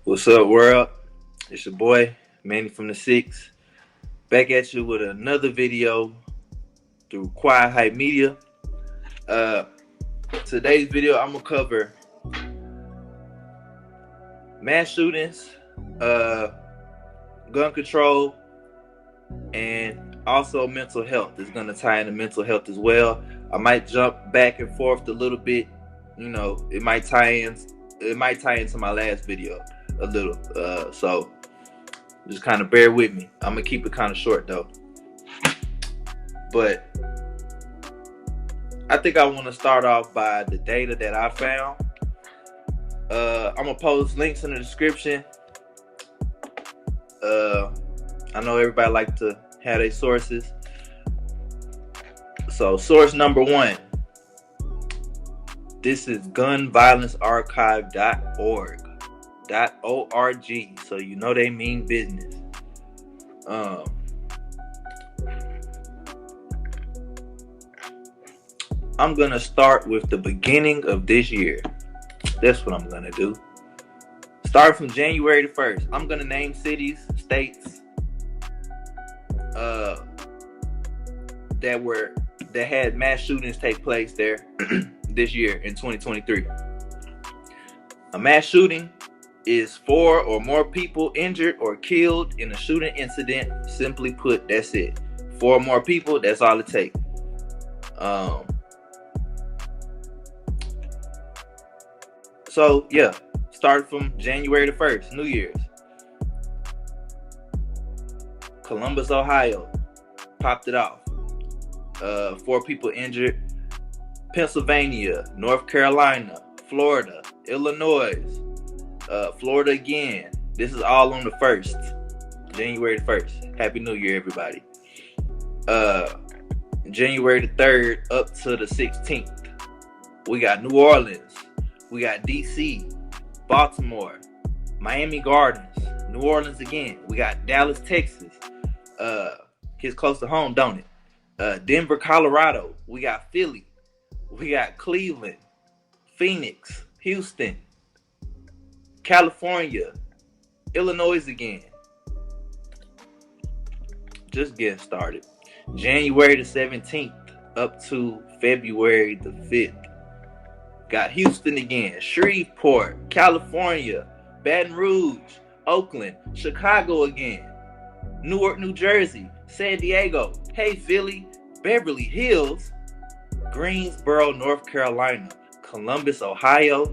What's up, world? It's your boy, Manny from the Six, back at you with another video through Quiet Hype Media. Uh, Today's video, I'm gonna cover mass shootings, uh, gun control, and also mental health. It's gonna tie into mental health as well. I might jump back and forth a little bit. You know, it might tie in. It might tie into my last video a little. So just kind of bear with me. I'm gonna keep it kind of short though. But I think I want to start off by the data that I found. I'm gonna post links in the description. I know everybody like to have their sources. So source number one. This is gunviolencearchive.org. So you know they mean business. I'm gonna start with the beginning of this year. That's what I'm gonna do. Start from January the 1st. I'm gonna name cities, states that had mass shootings take place there this year in 2023. A mass shooting is 4 or more people injured or killed in a shooting incident. Simply put, that's it. 4 or more people, that's all it takes. So yeah, started from January the 1st, New Year's. Columbus, Ohio, popped it off. 4 people injured. Pennsylvania, North Carolina, Florida, Illinois, Florida again. This is all on the 1st, January the 1st. Happy New Year, everybody. January the 3rd up to the 16th. We got New Orleans. We got DC, Baltimore, Miami Gardens, New Orleans again. We got Dallas, Texas. Hits close to home, don't it? Denver, Colorado. We got Philly. We got Cleveland, Phoenix, Houston, California, Illinois again. Just getting started. January the 17th up to February the 5th. Got Houston again, Shreveport, California, Baton Rouge, Oakland, Chicago again, Newark, New Jersey, San Diego, hey Philly, Beverly Hills, Greensboro, North Carolina, Columbus, Ohio,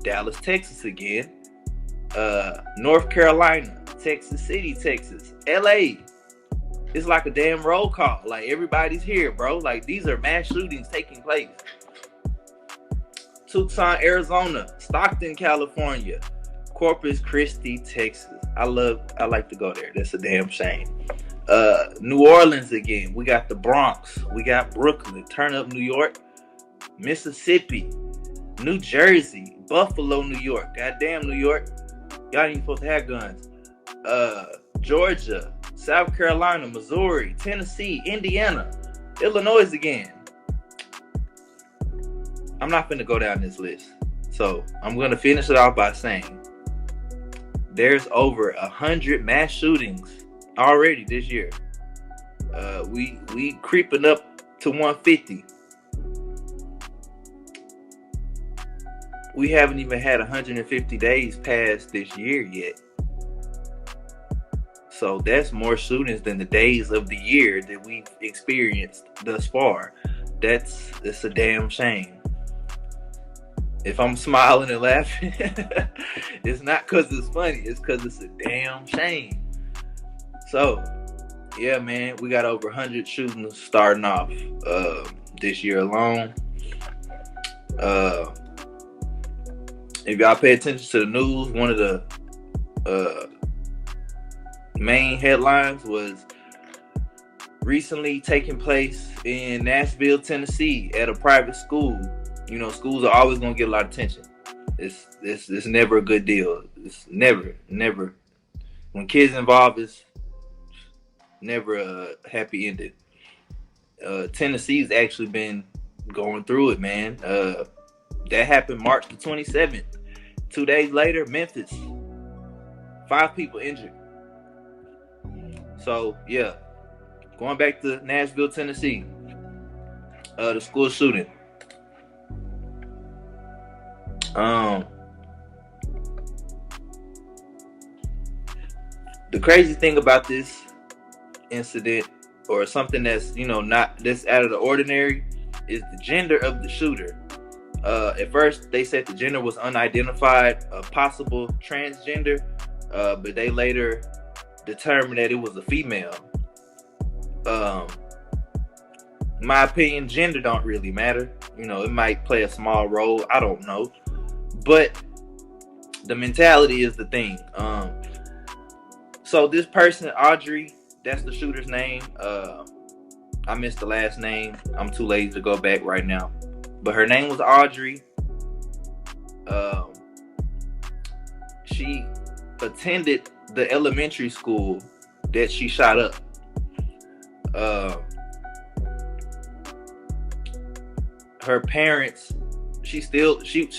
Dallas, Texas again, North Carolina, Texas City, Texas, LA. It's like a damn roll call. Like everybody's here, bro. Like these are mass shootings taking place. Tucson, Arizona, Stockton, California, Corpus Christi, Texas. I like to go there. That's a damn shame. New Orleans again. We got the Bronx. We got Brooklyn, Turn Up, New York, Mississippi, New Jersey, Buffalo, New York. Goddamn, New York. Y'all ain't supposed to have guns. Georgia, South Carolina, Missouri, Tennessee, Indiana, Illinois again. I'm not finna go down this list. So I'm gonna finish it off by saying there's over 100 mass shootings already this year. We creeping up to 150. We haven't even had 150 days past this year yet. So that's more shootings than the days of the year that we've experienced thus far. It's a damn shame. If I'm smiling and laughing, it's not because it's funny. It's because it's a damn shame. So, yeah, man, we got over 100 shootings starting off this year alone. If y'all pay attention to the news, one of the main headlines was recently taking place in Nashville, Tennessee at a private school. You know, schools are always gonna get a lot of attention. It's never a good deal. It's never. When kids involved, it's never a happy ending. Tennessee's actually been going through it, man. That happened March the 27th. 2 days later, Memphis. 5 people injured. So yeah, going back to Nashville, Tennessee, the school shooting. The crazy thing about this incident, or something that's not this out of the ordinary, is the gender of the shooter. At first, they said the gender was unidentified, a possible transgender, but they later determined that it was a female. In my opinion, gender don't really matter. It might play a small role. I don't know, but the mentality is the thing. So this person, Audrey, that's the shooter's name. I missed the last name. I'm too lazy to go back right now. But her name was Audrey. She attended the elementary school that she shot up. Her parents, she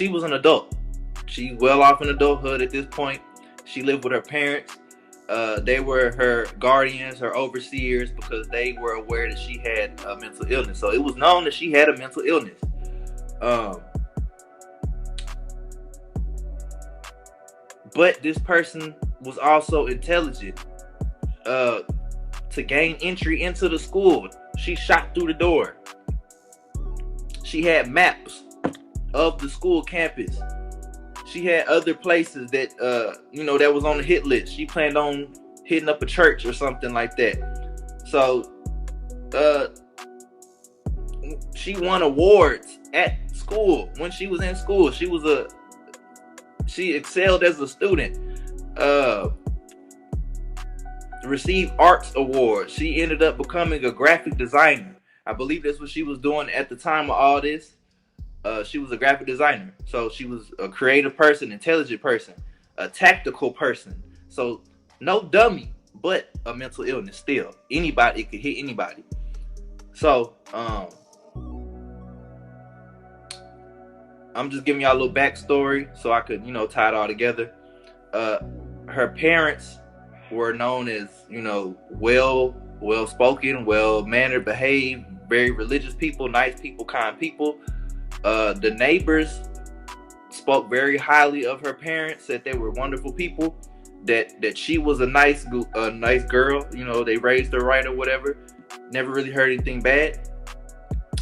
was an adult. She's well off in adulthood at this point. She lived with her parents. They were her guardians, her overseers, because they were aware that she had a mental illness. So it was known that she had a mental illness. But this person was also intelligent. To gain entry into the school, she shot through the door. She had maps of the school campus. She had other places that that was on the hit list. She planned on hitting up a church or something like that. So she won awards at school. When she was in school, she excelled as a student. Received arts awards. She ended up becoming a graphic designer. I believe that's what she was doing at the time of all this. She was a graphic designer. So she was a creative person, intelligent person, a tactical person. So no dummy, but a mental illness still. Anybody, it could hit anybody. So I'm just giving y'all a little backstory so I could, tie it all together. Her parents were known as, well-spoken, well-mannered, behaved, very religious people, nice people, kind people. The neighbors spoke very highly of her parents, said they were wonderful people, that she was a nice girl. They raised her right or whatever. Never really heard anything bad.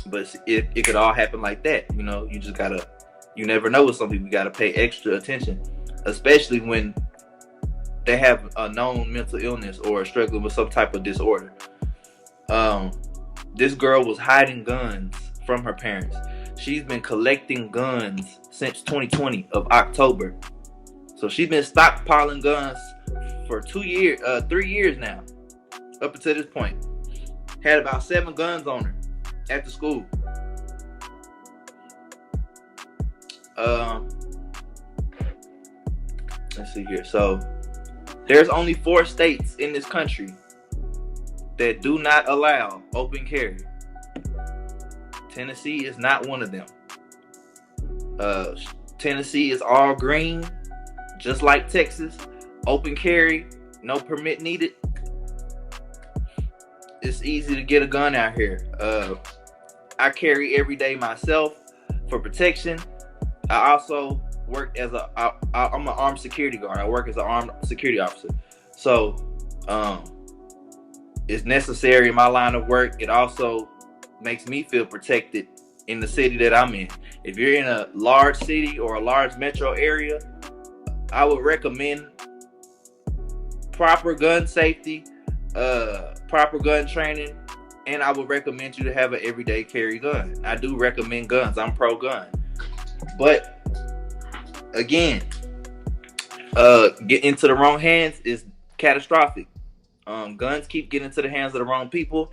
But it could all happen like that. You never know with some people. You gotta pay extra attention, especially when they have a known mental illness or struggling with some type of disorder. This girl was hiding guns from her parents. She's been collecting guns since 2020 of October. So she's been stockpiling guns for 3 years now, up until this point. Had about 7 guns on her at the school. Let's see here. So there's only 4 states in this country that do not allow open carry. Tennessee is not one of them. Tennessee is all green, just like Texas. Open carry, no permit needed. It's easy to get a gun out here. I carry every day myself for protection. I also work as I'm an armed security guard. I work as an armed security officer. So it's necessary in my line of work. It also makes me feel protected in the city that I'm in. If you're in a large city or a large metro area, I would recommend proper gun safety, proper gun training, and I would recommend you to have an everyday carry gun. I do recommend guns. I'm pro gun. But again, get into the wrong hands is catastrophic. Guns keep getting into the hands of the wrong people.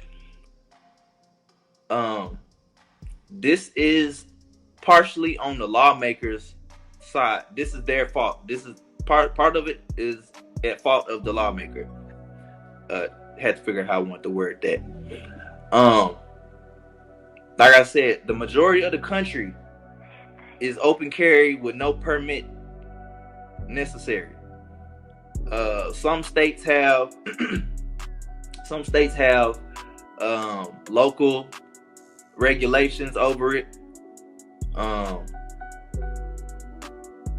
This is partially on the lawmakers' side. This is their fault. This is part of it is at fault of the lawmaker. Had to figure out how I want to word that. Like I said, the majority of the country is open carry with no permit necessary. Some states have some states have local regulations over it.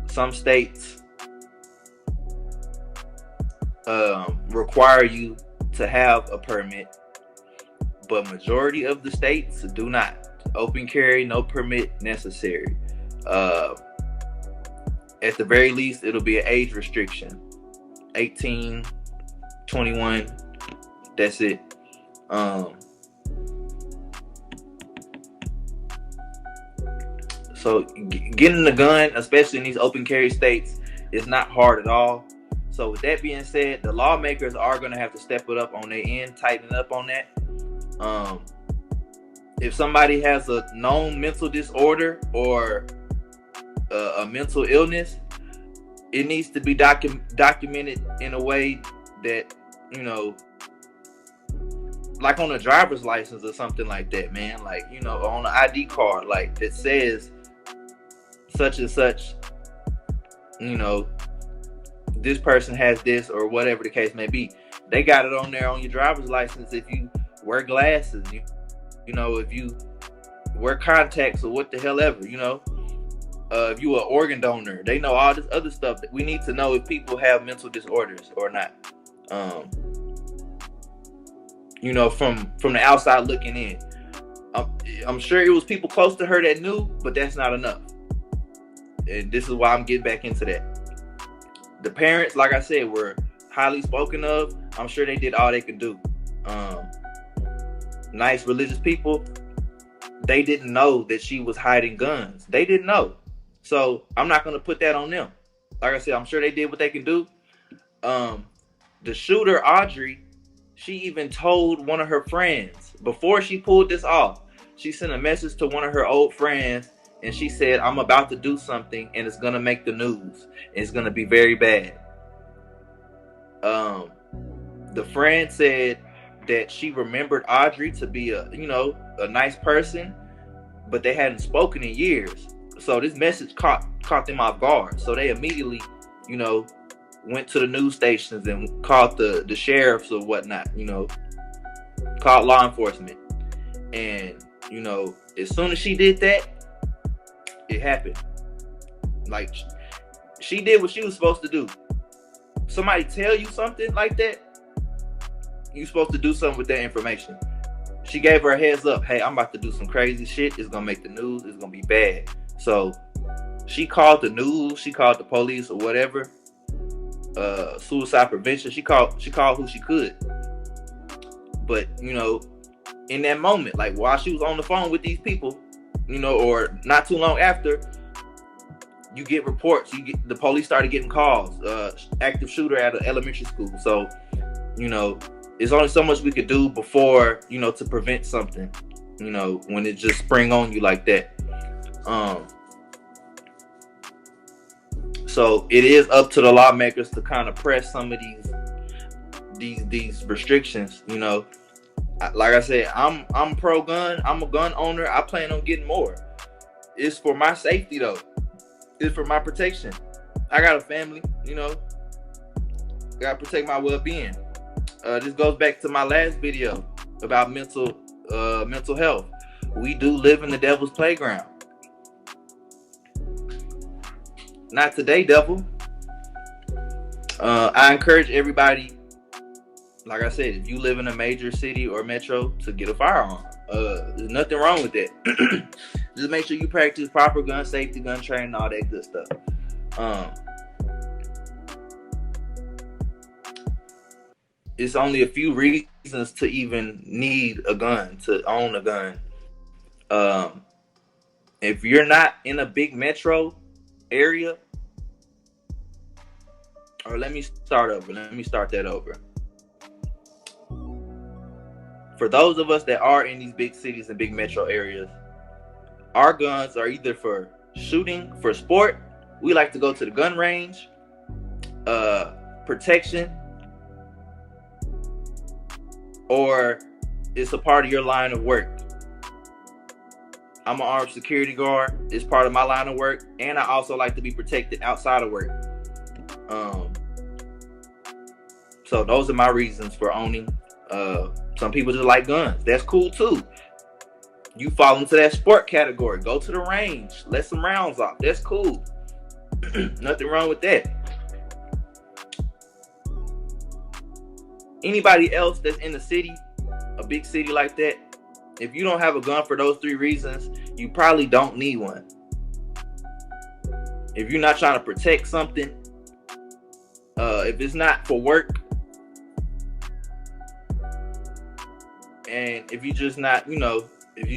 Some states require you to have a permit, but majority of the states do not. Open carry, no permit necessary. At the very least, it'll be an age restriction. 18, 21, that's it. So getting the gun, especially in these open carry states, is not hard at all. So with that being said, the lawmakers are going to have to step it up on their end, tighten up on that. If somebody has a known mental disorder or a mental illness, it needs to be documented in a way that, you know, like on a driver's license or something like that, man. Like, you know, on an ID card, like that says such and such, you know, this person has this, or whatever the case may be. They got it on there on your driver's license. If you wear glasses, you know, if you wear contacts or what the hell ever, you know, if you an organ donor, they know all this other stuff that we need to know if people have mental disorders or not. You know, from the outside looking in, I'm sure it was people close to her that knew, but that's not enough. And this is why I'm getting back into that. The parents, like I said, were highly spoken of. I'm sure they did all they could do. Nice religious people, they didn't know that she was hiding guns. They didn't know. So I'm not going to put that on them. Like I said, I'm sure they did what they can do. The shooter, Audrey, she even told one of her friends before she pulled this off. She sent a message to one of her old friends, and she said, I'm about to do something, and it's going to make the news. It's going to be very bad. The friend said that she remembered Audrey to be a nice person, but they hadn't spoken in years. So this message caught them off guard. So they immediately, you know, went to the news stations and called the sheriffs or whatnot, you know, called law enforcement. And, you know, as soon as she did that, it happened. Like, she did what she was supposed to do. Somebody tell you something like that, you're supposed to do something with that information. She gave her a heads up. Hey, I'm about to do some crazy shit. It's going to make the news. It's going to be bad. So she called the news. She called the police or whatever. Suicide prevention. She called who she could. But, you know, in that moment, like while she was on the phone with these people, you know, or not too long after, you get reports. The police started getting calls. Active shooter at an elementary school. So, you know, there's only so much we could do before, you know, to prevent something, you know, when it just spring on you like that. So it is up to the lawmakers to kind of press some of these restrictions, you know. Like I said, I'm pro gun. I'm a gun owner. I plan on getting more. It's for my safety though. It's for my protection. I got a family, you know. Gotta protect my well-being. This goes back to my last video about mental health. We do live in the devil's playground. Not today, devil. I encourage everybody, like I said, if you live in a major city or metro, to get a firearm. There's nothing wrong with that. Just make sure you practice proper gun safety, gun training, all that good stuff. It's only a few reasons to even need a gun, to own a gun. If you're not in a big metro area, or let me start that over. For those of us that are in these big cities and big metro areas, our guns are either for shooting, for sport. We like to go to the gun range, protection, or it's a part of your line of work. I'm an armed security guard. It's part of my line of work. And I also like to be protected outside of work. So those are my reasons for owning. Some people just like guns. That's cool too. You fall into that sport category. Go to the range. Let some rounds off. That's cool. Nothing wrong with that. Anybody else that's in the city, a big city like that, if you don't have a gun for those 3 reasons, you probably don't need one. If you're not trying to protect something, if it's not for work, and if you just not, if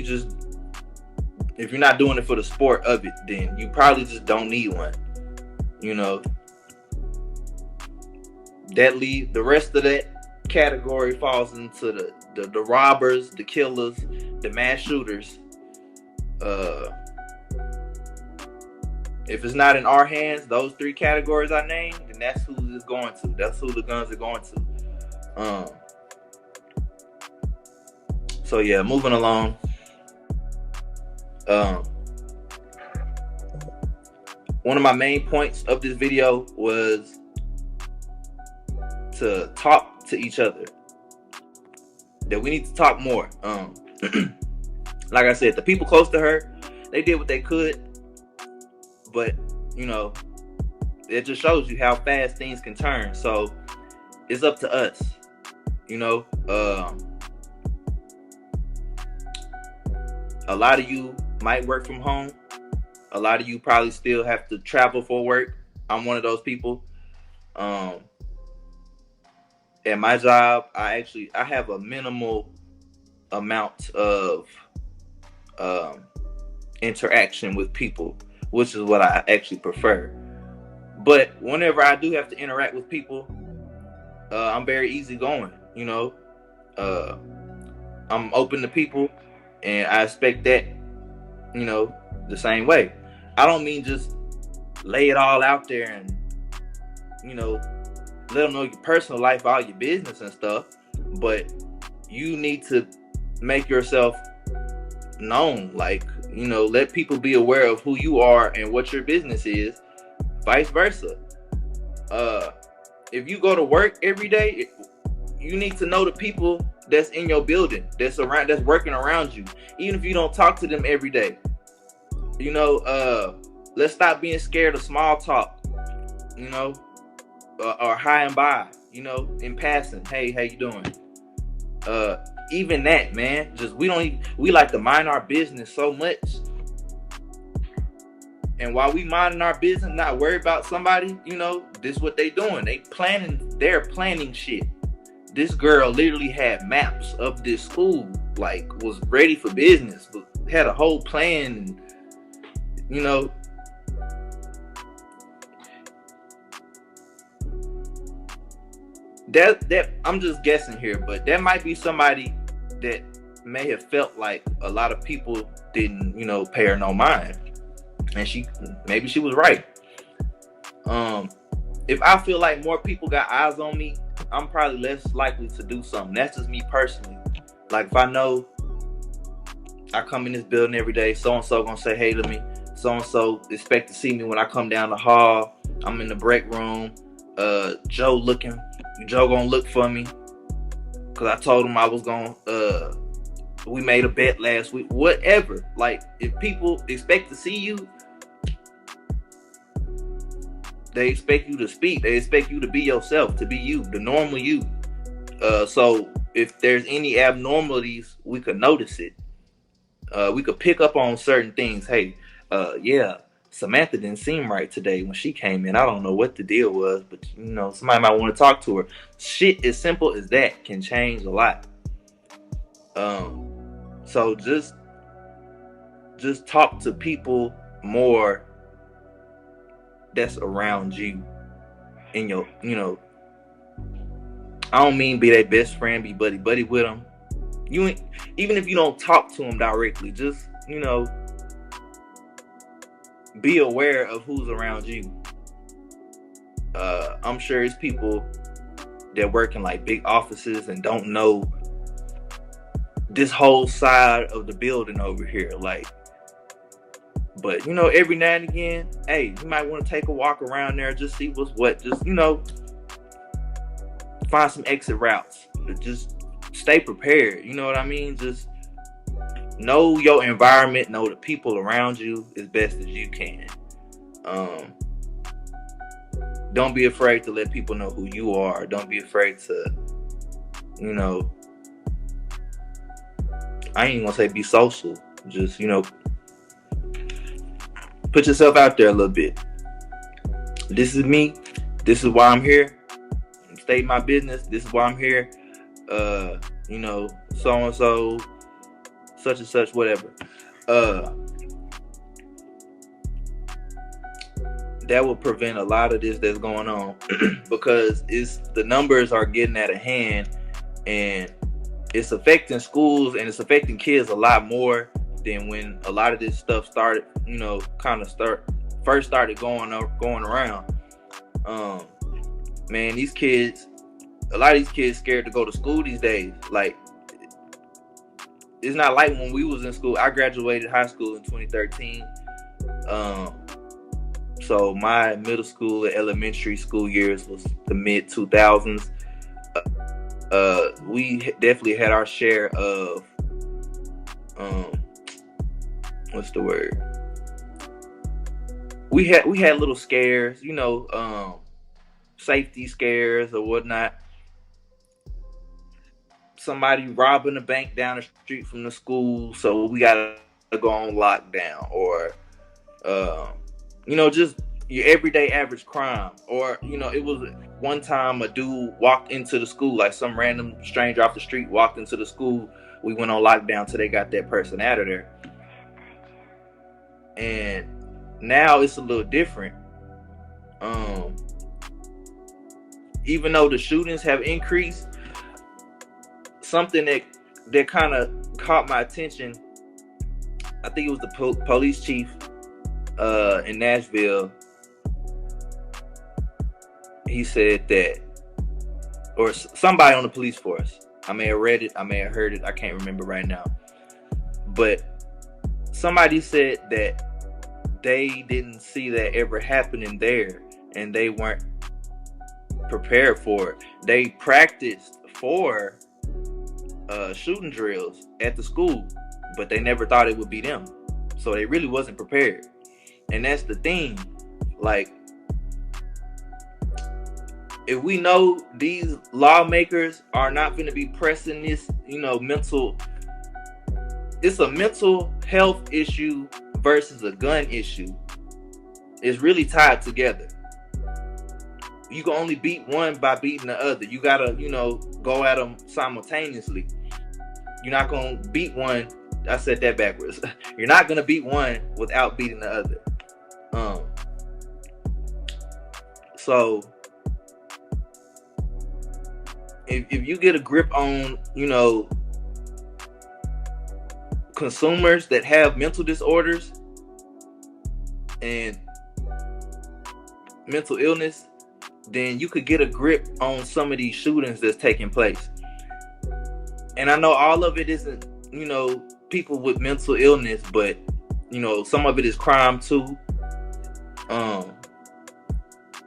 you're not doing it for the sport of it, then you probably just don't need one. The rest of that category falls into the robbers, the killers, the mass shooters. If it's not in our hands, those 3 categories I named, then that's who it's going to. That's who the guns are going to. So yeah, moving along. One of my main points of this video was to talk to each other. That we need to talk more. Like I said, the people close to her, they did what they could, but it just shows you how fast things can turn. So it's up to us. A lot of you might work from home. A lot of you probably still have to travel for work. I'm one of those people. At my job, I have a minimal amount of interaction with people, which is what I actually prefer. But whenever I do have to interact with people, I'm very easygoing. I'm open to people, and I expect that, the same way. I don't mean just lay it all out there and, let them know your personal life, all your business and stuff. But you need to make yourself known. Like, let people be aware of who you are and what your business is. Vice versa. If you go to work every day, you need to know the people that's in your building, that's working around you, even if you don't talk to them every day. Let's stop being scared of small talk, or hi and bye, in passing. Hey, how you doing? Even that, man, we like to mind our business so much. And while we minding our business, not worry about somebody, this is what they doing. They're planning shit. This girl literally had maps of this school, like was ready for business, but had a whole plan, that I'm just guessing here, but that might be somebody that may have felt like a lot of people didn't, pay her no mind. And maybe she was right. If I feel like more people got eyes on me, I'm probably less likely to do something. That's just me personally. Like, if I know I come in this building every day, so-and-so gonna say hey to me, so-and-so expect to see me when I come down the hall, I'm in the break room, Joe gonna look for me, because I told him I was gonna, we made a bet last week, whatever. Like, if people expect to see you, they expect you to speak. They expect you to be yourself, to be you, the normal you. So if there's any abnormalities, we could notice it. We could pick up on certain things. Hey, Samantha didn't seem right today when she came in. I don't know what the deal was, but somebody might want to talk to her. Shit as simple as that can change a lot. So just talk to people more that's around you in your, I don't mean be their best friend, be buddy with them. Even if you don't talk to them directly, just, be aware of who's around you. I'm sure it's people that work in like big offices and don't know this whole side of the building over here. Like, but every now and again, hey, you might want to take a walk around there, just see what's what. Just, find some exit routes. Just stay prepared. You know what I mean? Just know your environment, know the people around you as best as you can. Don't be afraid to let people know who you are. Don't be afraid to, I ain't even gonna say be social. Just, put yourself out there a little bit. This is me. This is why I'm here. State my business. This is why I'm here. So and so, such and such, whatever. That will prevent a lot of this that's going on because the numbers are getting out of hand, and it's affecting schools and it's affecting kids a lot more than when a lot of this stuff started, first started going around. Man, a lot of these kids scared to go to school these days. Like, it's not like when we was in school. I graduated high school in 2013. So my middle school and elementary school years was the mid 2000s. We definitely had our share of what's the word? We had little scares, safety scares or whatnot. Somebody robbing a bank down the street from the school, so we gotta go on lockdown, or just your everyday average crime. Or it was one time a dude walked into the school, like some random stranger off the street walked into the school. We went on lockdown till they got that person out of there. And now it's a little different. Even though the shootings have increased, something that kind of caught my attention, I think it was the police chief in Nashville. He said that, or somebody on the police force, I may have read it, I may have heard it, I can't remember right now, but somebody said that they didn't see that ever happening there, and they weren't prepared for it. They practiced for shooting drills at the school, but they never thought it would be them, so they really wasn't prepared. And that's the thing, like, if we know these lawmakers are not going to be pressing this, it's a mental health issue versus a gun issue. It's really tied together. You can only beat one by beating the other. You got to, go at them simultaneously. You're not going to beat one. I said that backwards. You're not going to beat one without beating the other. So if you get a grip on, consumers that have mental disorders and mental illness, then you could get a grip on some of these shootings that's taking place. And I know all of it isn't, people with mental illness, but, some of it is crime too.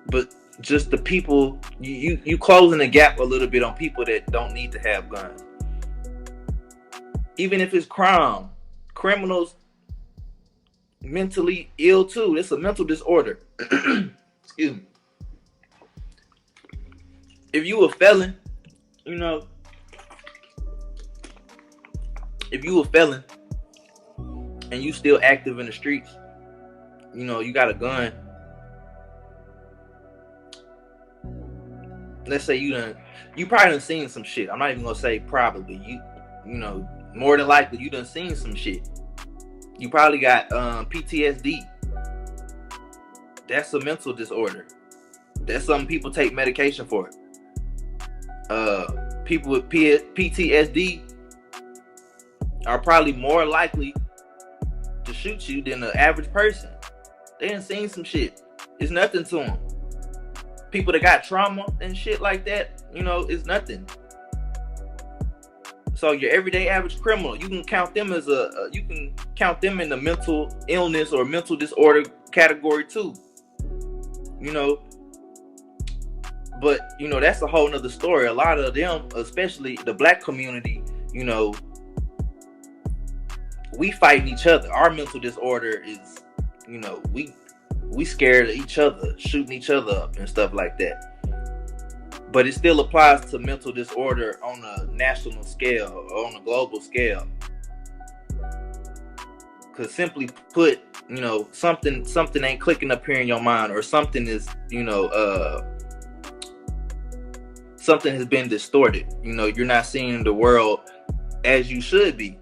But just the people, you closing the gap a little bit on people that don't need to have guns. Even if it's crime, criminals mentally ill too. It's a mental disorder. Excuse me. If you a felon, if you a felon and you still active in the streets, you got a gun. Let's say you probably done seen some shit. I'm not even gonna say probably. More than likely you done seen some shit. You probably got PTSD. That's a mental disorder. That's something people take medication for. People with PTSD are probably more likely to shoot you than the average person. They done seen some shit. It's nothing to them. People that got trauma and shit like that, it's nothing. So your everyday average criminal, you can count them in the mental illness or mental disorder category too. But that's a whole nother story. A lot of them, especially the black community, we fighting each other. Our mental disorder is, we scared of each other, shooting each other up and stuff like that. But it still applies to mental disorder on a national scale or on a global scale. Because simply put, something ain't clicking up here in your mind, or something is, something has been distorted. You're not seeing the world as you should be.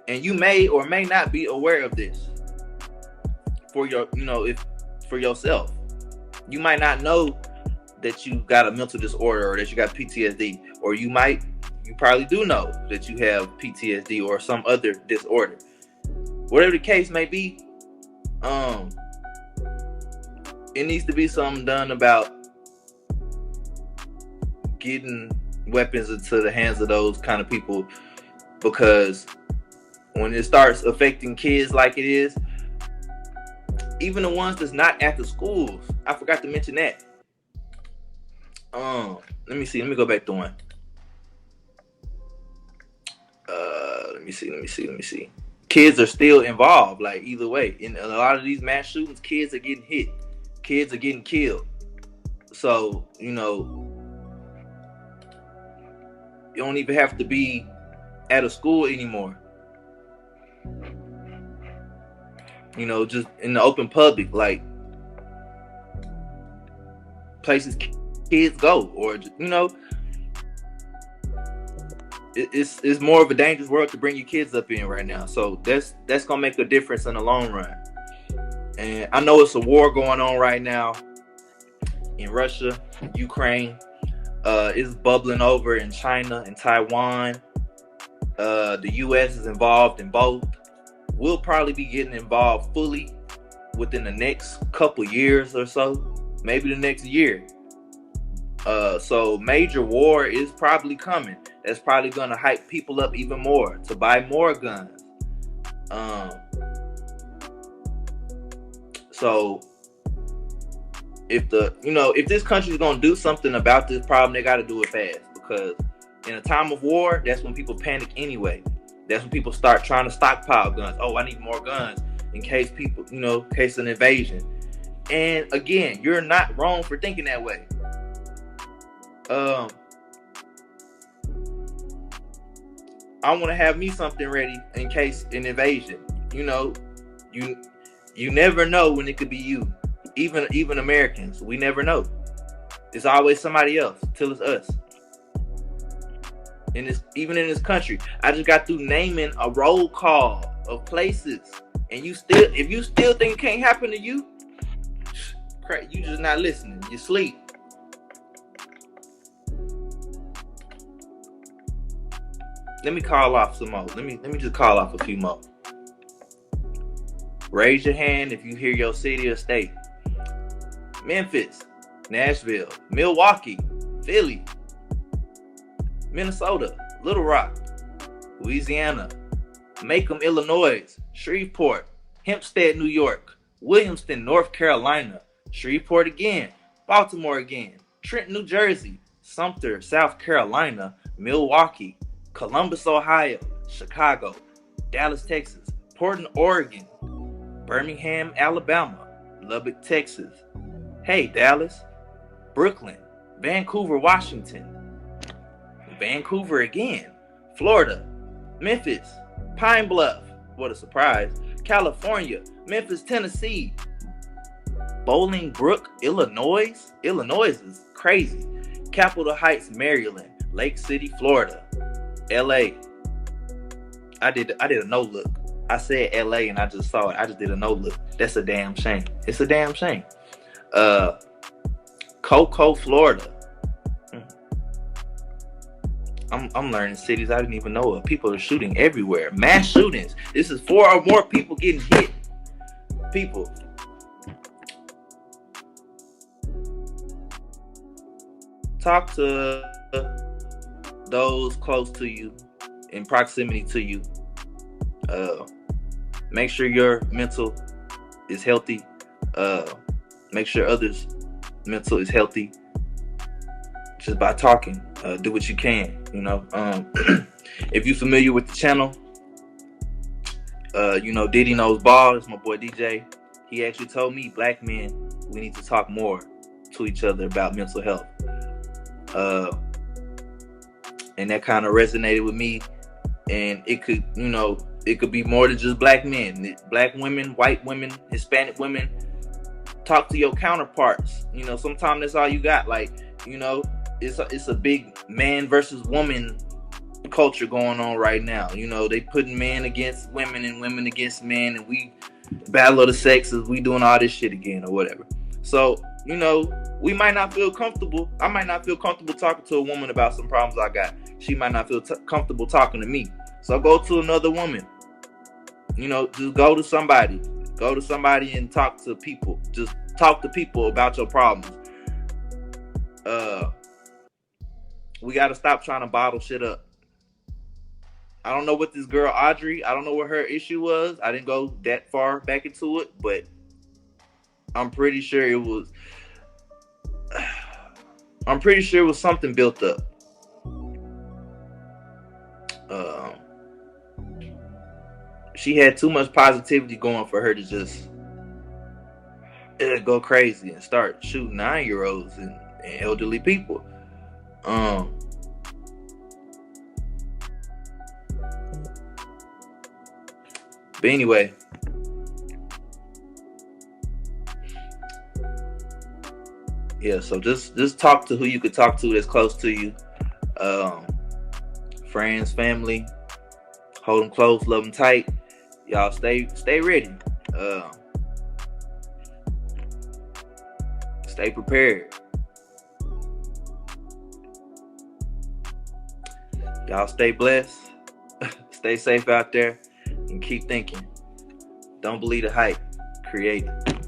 And you may or may not be aware of this for for yourself. You might not know that you got a mental disorder or that you got PTSD, or you probably do know that you have PTSD or some other disorder. Whatever the case may be, it needs to be something done about getting weapons into the hands of those kind of people, because when it starts affecting kids like it is, even the ones that's not at the schools, I forgot to mention that. Let me go back to one. Let me see. Kids are still involved, like either way. In a lot of these mass shootings, kids are getting hit. Kids are getting killed. So, you don't even have to be at a school anymore. Just in the open public, like places kids go, or it's more of a dangerous world to bring your kids up in right now. So that's gonna make a difference in the long run. And I know it's a war going on right now in Russia, Ukraine. It's bubbling over in China and Taiwan. The U.S. is involved in both. We'll probably be getting involved fully within the next couple years or so, maybe the next year. So major war is probably coming. That's probably going to hype people up even more to buy more guns. So if this country is going to do something about this problem, they got to do it fast, because in a time of war, that's when people panic anyway. That's when people start trying to stockpile guns. Oh, I need more guns in case people, in case of an invasion. And again, you're not wrong for thinking that way. I want to have me something ready in case an invasion. You never know when it could be you. Even Americans, we never know. It's always somebody else till it's us. Even in this country, I just got through naming a roll call of places, and if you still think it can't happen to you, you just not listening. You sleep. Let me call off some more. Let me just call off a few more. Raise your hand if you hear your city or state. Memphis, Nashville, Milwaukee, Philly, Minnesota, Little Rock, Louisiana, Macomb, Illinois, Shreveport, Hempstead, New York, Williamston, North Carolina, Shreveport again, Baltimore again, Trenton, New Jersey, Sumter, South Carolina, Milwaukee, Columbus, Ohio, Chicago, Dallas, Texas, Portland, Oregon, Birmingham, Alabama, Lubbock, Texas. Hey, Dallas, Brooklyn, Vancouver, Washington, Vancouver again, Florida, Memphis, Pine Bluff, what a surprise, California, Memphis, Tennessee, Bolingbrook, Illinois. Illinois is crazy. Capitol Heights, Maryland, Lake City, Florida, LA. I did a no look. I said LA and I just saw it. I just did a no look. That's a damn shame. It's a damn shame. Cocoa, Florida. I'm learning cities I didn't even know of. People are shooting everywhere. Mass shootings. This is 4 or more people getting hit. People. Talk to those close to you, in proximity to you. Make sure your mental is healthy. Make sure others mental is healthy just by talking. Do what you can, you know. If you're familiar with the channel, you know, Diddy Knows Ball is my boy DJ. He actually told me, black men, we need to talk more to each other about mental health. And that kind of resonated with me. And it could, you know, it could be more than just black men. Black women, white women, Hispanic women. Talk to your counterparts. You know, sometimes that's all you got. Like, you know, it's a big man versus woman culture going on right now. You know, they putting men against women and women against men, and we battle of the sexes. We doing all this shit again or whatever. So, you know, we might not feel comfortable. I might not feel comfortable talking to a woman about some problems I got. She might not feel comfortable talking to me. So go to another woman. You know, just go to somebody. Go to somebody and talk to people. Just talk to people about your problems. We got to stop trying to bottle shit up. I don't know what this girl Audrey, I don't know what her issue was. I didn't go that far back into it, but I'm pretty sure it was something built up. She had too much positivity going for her to just go crazy and start shooting 9-year-olds and elderly people. But anyway, yeah, so just talk to who you could talk to that's close to you. Friends, family, hold them close, love them tight. Y'all stay ready. Stay prepared. Y'all stay blessed. Stay safe out there and keep thinking. Don't believe the hype. Create it.